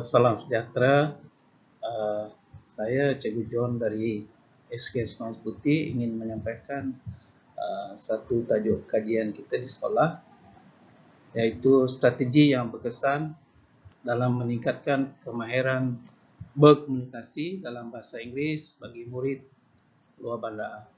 Salam sejahtera. Uh, saya Cikgu John dari SKS Mas Putih ingin menyampaikan satu tajuk kajian kita di sekolah, yaitu strategi yang berkesan dalam meningkatkan kemahiran berkomunikasi dalam bahasa Inggeris bagi murid luar bandar.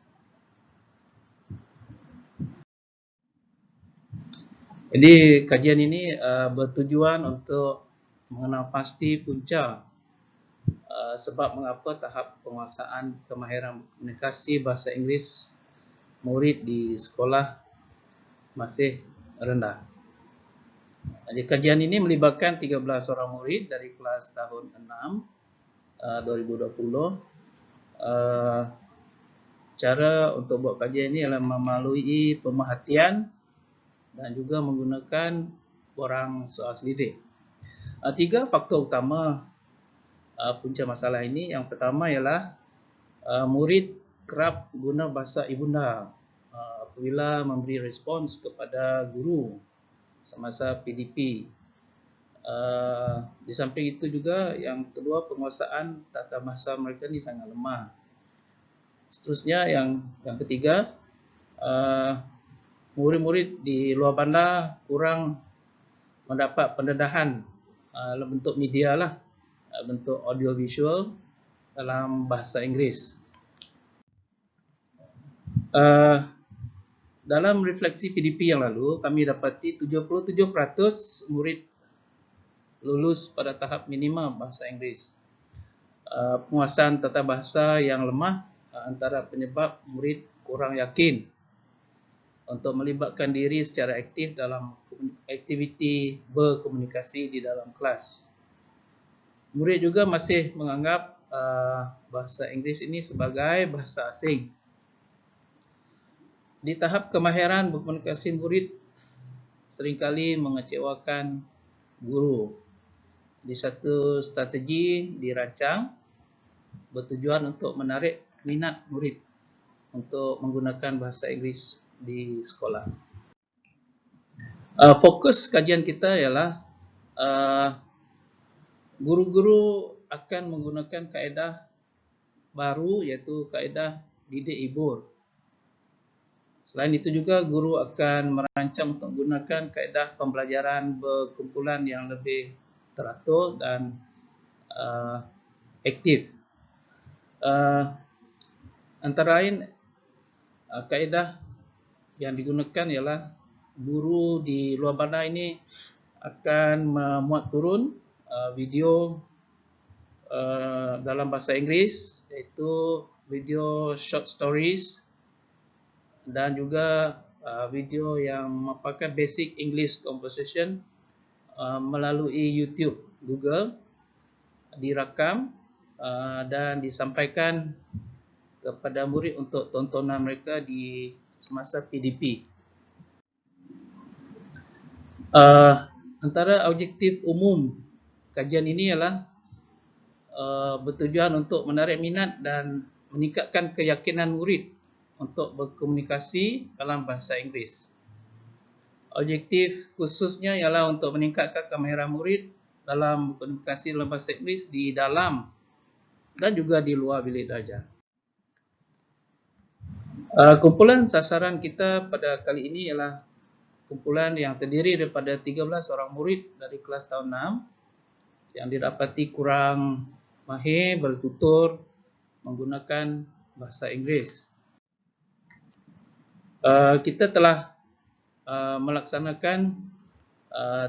Jadi kajian ini bertujuan untuk mengenal pasti punca sebab mengapa tahap penguasaan kemahiran komunikasi bahasa Inggeris murid di sekolah masih rendah. Jadi kajian ini melibatkan 13 orang murid dari kelas tahun 6 2020. Cara untuk buat kajian ini adalah melalui pemerhatian dan juga menggunakan borang soal selidik. 3 faktor utama punca masalah ini. Yang pertama ialah murid kerap guna bahasa ibunda apabila memberi respons kepada guru semasa PDP. Di samping itu juga yang kedua, penguasaan tata bahasa mereka ni sangat lemah. Seterusnya yang ketiga, murid-murid di luar bandar kurang mendapat pendedahan dalam bentuk media lah, bentuk audio visual dalam bahasa Inggeris. Dalam refleksi PDP yang lalu, kami dapati 77% murid lulus pada tahap minima bahasa Inggeris. Penguasaan tata bahasa yang lemah antara penyebab murid kurang yakin untuk melibatkan diri secara aktif dalam aktiviti berkomunikasi di dalam kelas. Murid juga masih menganggap bahasa Inggeris ini sebagai bahasa asing. Di tahap kemahiran berkomunikasi, murid seringkali mengecewakan guru. Di satu strategi dirancang bertujuan untuk menarik minat murid untuk menggunakan bahasa Inggeris di sekolah. Fokus kajian kita ialah guru-guru akan menggunakan kaedah baru, iaitu kaedah didik hibur. Selain itu juga guru akan merancang untuk menggunakan kaedah pembelajaran berkumpulan yang lebih teratur dan aktif. Antara lain kaedah yang digunakan ialah guru di luar bandar ini akan memuat turun video dalam bahasa Inggeris, iaitu video short stories dan juga video yang merupakan basic English conversation melalui YouTube, Google, direkam dan disampaikan kepada murid untuk tontonan mereka di semasa PDP. Antara objektif umum kajian ini ialah bertujuan untuk menarik minat dan meningkatkan keyakinan murid untuk berkomunikasi dalam bahasa Inggeris. Objektif khususnya ialah untuk meningkatkan kemahiran murid dalam berkomunikasi dalam bahasa Inggeris di dalam dan juga di luar bilik darjah. Kumpulan sasaran kita pada kali ini ialah kumpulan yang terdiri daripada 13 orang murid dari kelas tahun 6 yang didapati kurang mahir bertutur menggunakan bahasa Inggeris. Kita telah melaksanakan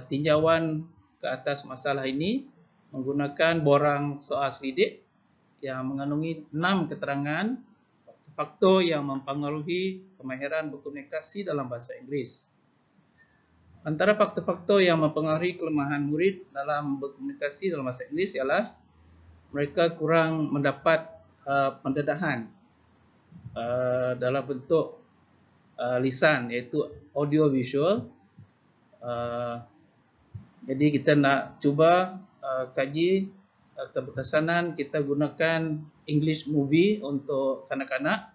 tinjauan ke atas masalah ini menggunakan borang soal selidik yang mengandungi 6 keterangan faktor yang mempengaruhi kemahiran berkomunikasi dalam bahasa Inggeris. Antara faktor-faktor yang mempengaruhi kelemahan murid dalam berkomunikasi dalam bahasa Inggeris ialah mereka kurang mendapat pendedahan dalam bentuk lisan, iaitu audio visual. Jadi kita nak cuba kaji keberkesanan kita gunakan English movie untuk kanak-kanak.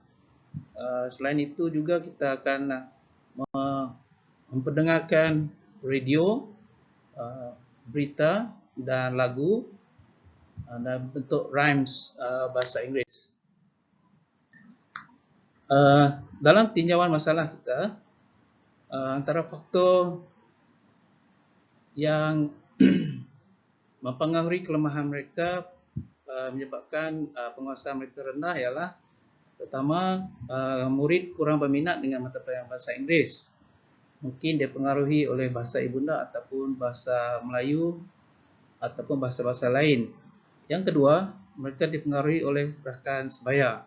Selain itu juga kita akan memperdengarkan radio, berita dan lagu dalam bentuk rhymes bahasa Inggeris. Dalam tinjauan masalah kita, antara faktor yang mempengaruhi kelemahan mereka menyebabkan penguasaan mereka rendah ialah pertama, murid kurang berminat dengan mata pelajaran bahasa Inggeris. Mungkin dipengaruhi oleh bahasa ibunda ataupun bahasa Melayu ataupun bahasa-bahasa lain. Yang kedua, mereka dipengaruhi oleh rakan sebaya,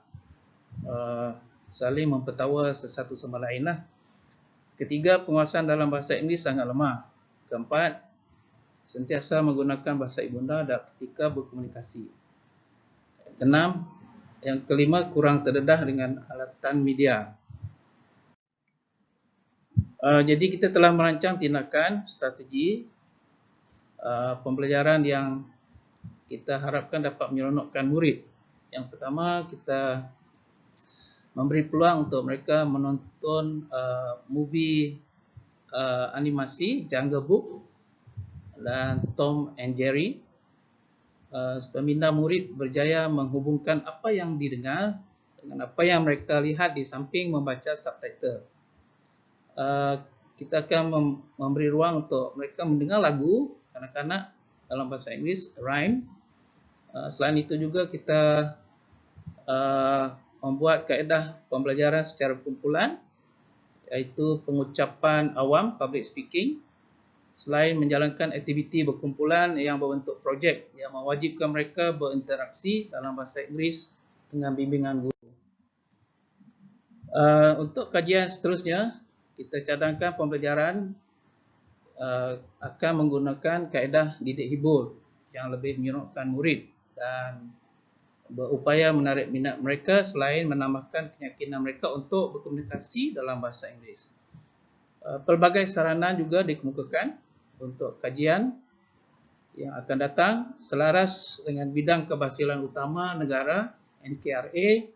saling mempertawa sesatu sama lain lah. Ketiga, penguasaan dalam bahasa Inggeris sangat lemah. Keempat, sentiasa menggunakan bahasa ibunda ketika berkomunikasi. Keenam, yang kelima, kurang terdedah dengan alatan media. Jadi kita telah merancang tindakan strategi pembelajaran yang kita harapkan dapat menyeronokkan murid. Yang pertama, kita memberi peluang untuk mereka menonton movie animasi Jungle Book dan Tom and Jerry. Pembina murid berjaya menghubungkan apa yang didengar dengan apa yang mereka lihat di samping membaca subtitle. Kita akan memberi ruang untuk mereka mendengar lagu kanak-kanak dalam bahasa Inggeris, rhyme. Selain itu juga kita membuat kaedah pembelajaran secara kumpulan, iaitu pengucapan awam, public speaking, selain menjalankan aktiviti berkumpulan yang berbentuk projek yang mewajibkan mereka berinteraksi dalam bahasa Inggeris dengan bimbingan guru. Untuk kajian seterusnya, kita cadangkan pembelajaran akan menggunakan kaedah didik hibur yang lebih menyeronokkan murid dan berupaya menarik minat mereka selain menambahkan keyakinan mereka untuk berkomunikasi dalam bahasa Inggeris. Pelbagai sarana juga dikemukakan untuk kajian yang akan datang selaras dengan bidang keberhasilan utama negara NKRA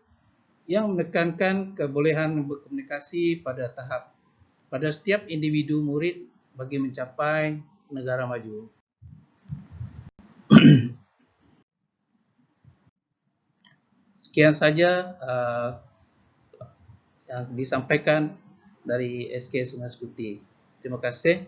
yang menekankan kebolehan berkomunikasi pada setiap individu murid bagi mencapai negara maju. Sekian saja yang disampaikan dari SK Sungai Sekuti. Terima kasih.